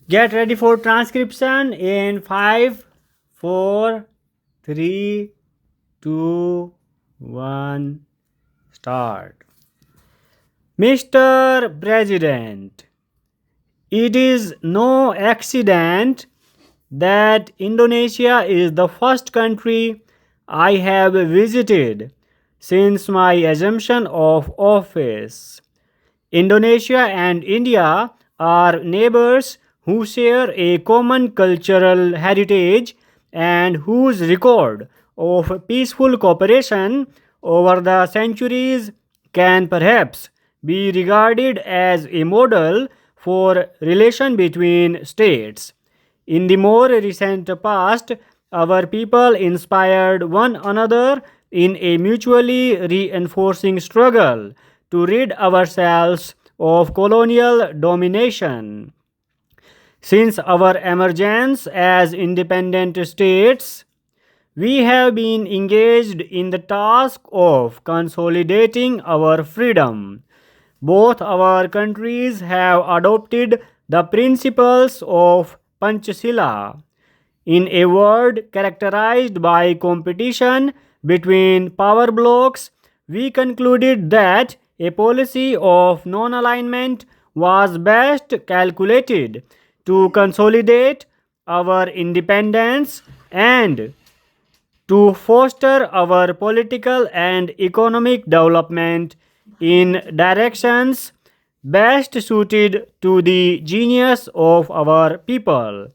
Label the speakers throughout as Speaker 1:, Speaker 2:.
Speaker 1: Get ready for transcription in 5, 4, 3, 2, 1. Start. Mr. President, it is no accident that Indonesia is the first country I have visited since my assumption of office. Indonesia and India are neighbors who share a common cultural heritage and whose record of peaceful cooperation over the centuries can perhaps be regarded as a model for relation between states. In the more recent past, our people inspired one another in a mutually reinforcing struggle to rid ourselves of colonial domination. Since our emergence as independent states, we have been engaged in the task of consolidating our freedom. Both our countries have adopted the principles of Panchasila. In a world characterized by competition between power blocks, we concluded that a policy of non alignment was best calculated to consolidate our independence and to foster our political and economic development in directions best suited to the genius of our people.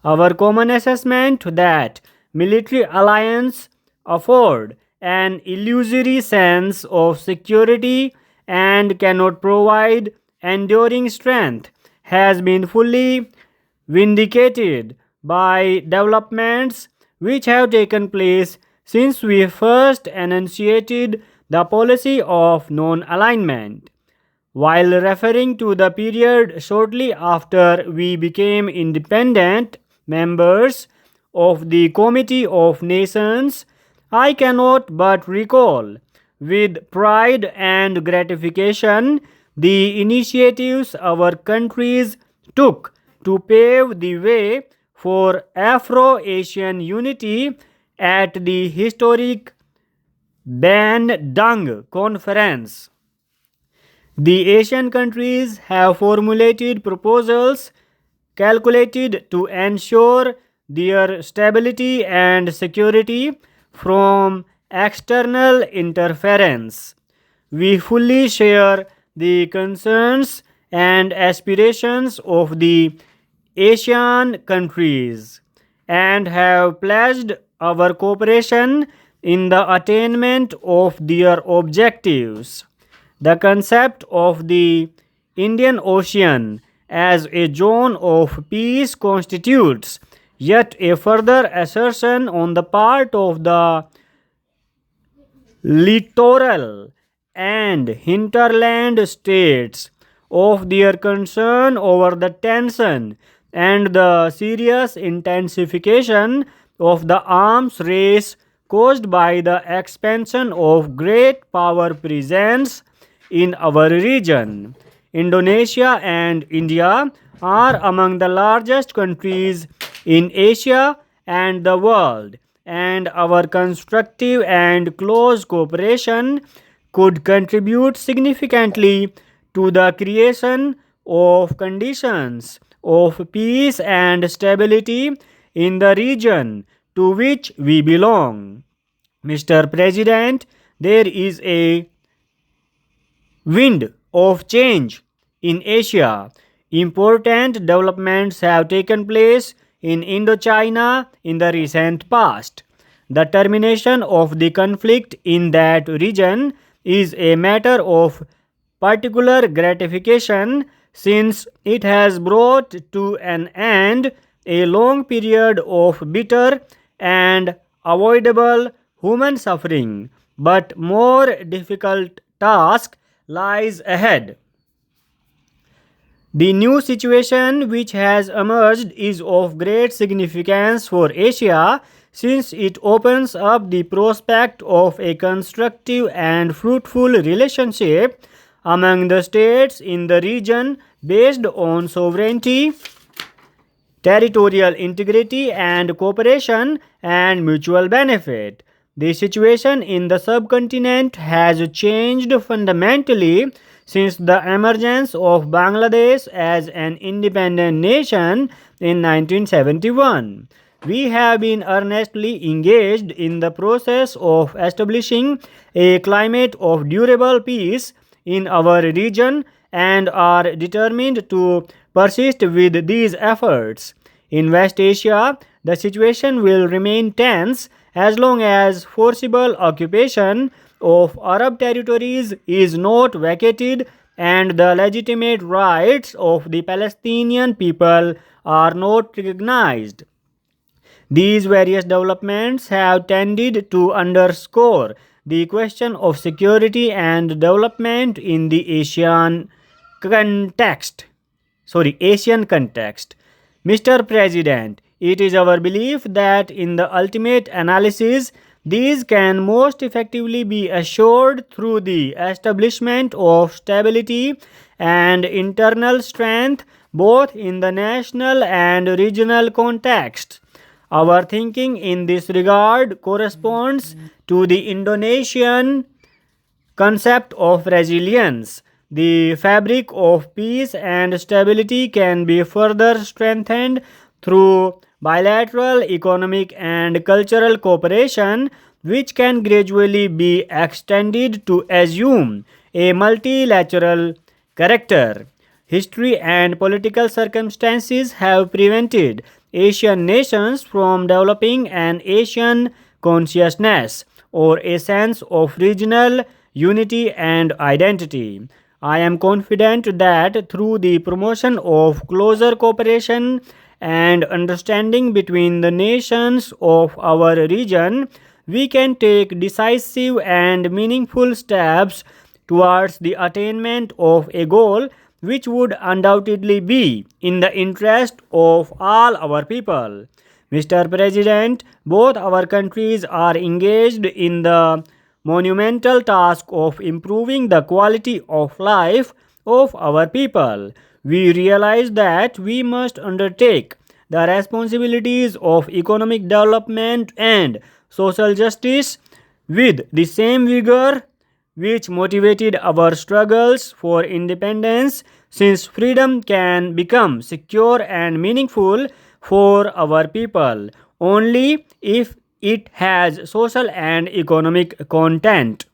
Speaker 1: Our common assessment that military alliance afford an illusory sense of security and cannot provide enduring strength has been fully vindicated by developments which have taken place since we first enunciated the policy of non alignment. While referring to the period shortly after we became independent members of the Committee of Nations, I cannot but recall with pride and gratification the initiatives our countries took to pave the way for Afro Asian unity at the historic Bandung Conference. The Asian countries have formulated proposals calculated to ensure their stability and security from external interference. We fully share the concerns and aspirations of the Asian countries and have pledged our cooperation in the attainment of their objectives. The concept of the Indian Ocean as a zone of peace constitutes yet a further assertion on the part of the littoral and hinterland states of their concern over the tension and the serious intensification of the arms race caused by the expansion of great power presence in our region. Indonesia and India are among the largest countries in Asia and the world, and our constructive and close cooperation could contribute significantly to the creation of conditions of peace and stability in the region to which we belong. Mr. President, there is a wind of change in Asia. Important developments have taken place in Indochina in the recent past. The termination of the conflict in that region is a matter of particular gratification since it has brought to an end a long period of bitter and avoidable human suffering. But more difficult task lies ahead. The new situation which has emerged is of great significance for Asia since it opens up the prospect of a constructive and fruitful relationship among the states in the region based on sovereignty, territorial integrity and cooperation and mutual benefit. The situation in the subcontinent has changed fundamentally since the emergence of Bangladesh as an independent nation in 1971. We have been earnestly engaged in the process of establishing a climate of durable peace in our region and are determined to persist with these efforts. In West Asia, the situation will remain tense as long as forcible occupation of Arab territories is not vacated and the legitimate rights of the Palestinian people are not recognized. These various developments have tended to underscore the question of security and development in the Asian context. Mr. President, it is our belief that in the ultimate analysis, these can most effectively be assured through the establishment of stability and internal strength both in the national and regional context. Our thinking in this regard corresponds to the Indonesian concept of resilience. The fabric of peace and stability can be further strengthened through bilateral economic and cultural cooperation, which can gradually be extended to assume a multilateral character. History and political circumstances have prevented Asian nations from developing an Asian consciousness or a sense of regional unity and identity. I am confident that through the promotion of closer cooperation and understanding between the nations of our region, we can take decisive and meaningful steps towards the attainment of a goal which would undoubtedly be in the interest of all our people. Mr. President, both our countries are engaged in the monumental task of improving the quality of life of our people. We realize that we must undertake the responsibilities of economic development and social justice with the same vigor which motivated our struggles for independence, since freedom can become secure and meaningful for our people only if it has social and economic content.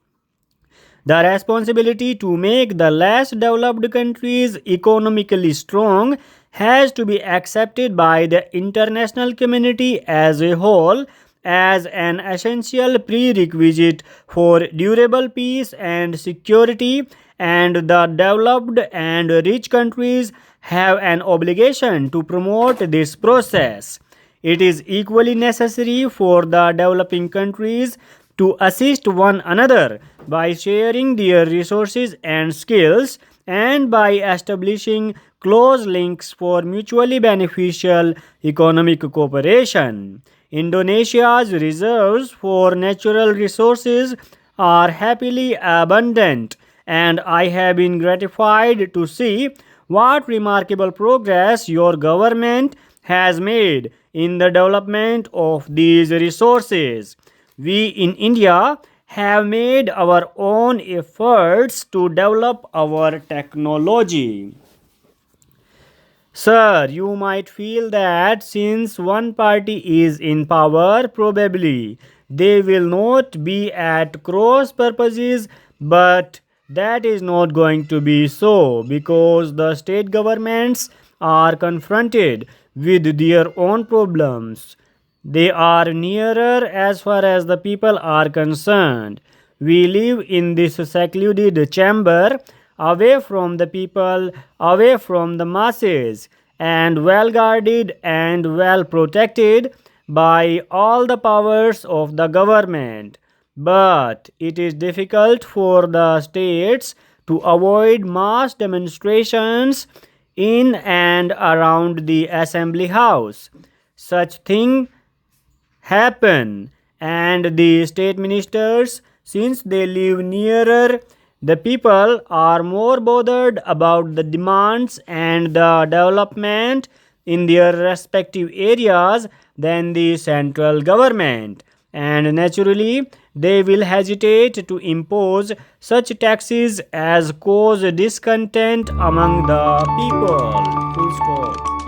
Speaker 1: The responsibility to make the less developed countries economically strong has to be accepted by the international community as a whole as an essential prerequisite for durable peace and security, and the developed and rich countries have an obligation to promote this process. It is equally necessary for the developing countries to assist one another by sharing their resources and skills and by establishing close links for mutually beneficial economic cooperation. Indonesia's reserves for natural resources are happily abundant, and I have been gratified to see what remarkable progress your government has made in the development of these resources. We in India have made our own efforts to develop our technology. Sir, you might feel that since one party is in power, probably they will not be at cross purposes, but that is not going to be so because the state governments are confronted with their own problems. They are nearer as far as the people are concerned. We live in this secluded chamber, away from the people, away from the masses, and well guarded and well protected by all the powers of the government. But it is difficult for the states to avoid mass demonstrations in and around the assembly house. Such things happen, and the state ministers, since they live nearer the people, are more bothered about the demands and the development in their respective areas than the central government, and naturally they will hesitate to impose such taxes as cause discontent among the people. Full stop.